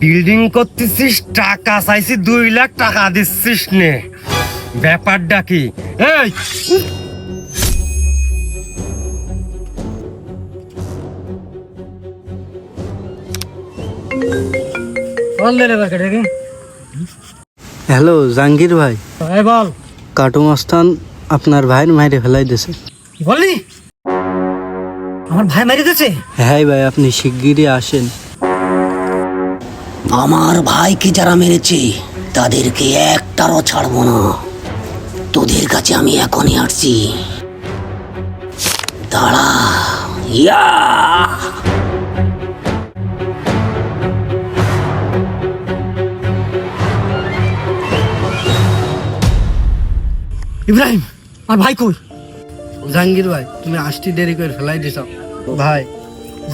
Building করতেছিস, টাকা চাইছি 2 লাখ টাকা দিচ্ছিস নে, ব্যাপারটা কি? এই হ্যালো জাহাঙ্গীর ভাই, বল। কাটু মাস্তান আপনার ভাইয়ের মাইরে ফেলাই দিয়েছে। বললি আমার ভাই মারি দিয়েছে? হ্যাঁ ভাই, আপনি শিগগিরই আসেন। আমার ভাইকে যারা মেরেছে তাদেরকে একটারও ছাড়বো না। তোদের কাছে আমি এখনই আসছি, দাঁড়া। ইয়া ইব্রাহিম, আমার ভাই কই? জাহাঙ্গীর ভাই, তুমি আসতে দেরি করে ফেলাই দিছ ভাই।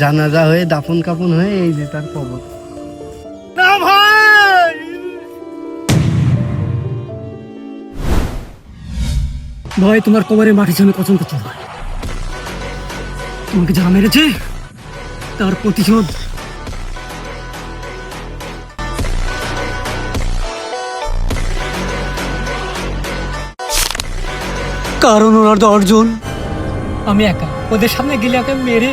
জানাজা হয়ে দাফন কাফন হয়ে এই যে তার কবর। না ভাই, ভাই তোমার কোমরে মাটি জমে কচম করতে ভাই, তোমাকে যারা মেরেছে তার প্রতিশোধ কারণ ওনার 10 জন, আমি একা ওদের সামনে গেলে ওকে মেরে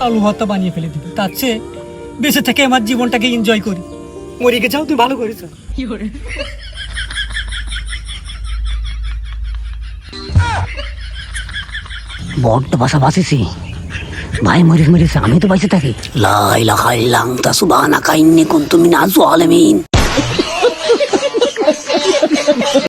আলু ভর্তা বানিয়ে ফেলে দিবে। তার চেয়ে বেঁচে থেকে আমার জীবনটাকে এনজয় করি। মরে গেছাও, তুই ভালো করেছ। বড্ড বাসা বাঁচেছি, ভাই মরিস মরিস, আমি তো বাইসে থাকি। লা ইলাহা ইল্লাল্লাহ সুবহানাকা ইন্নী কুনতু মিনাজ জালিমিন।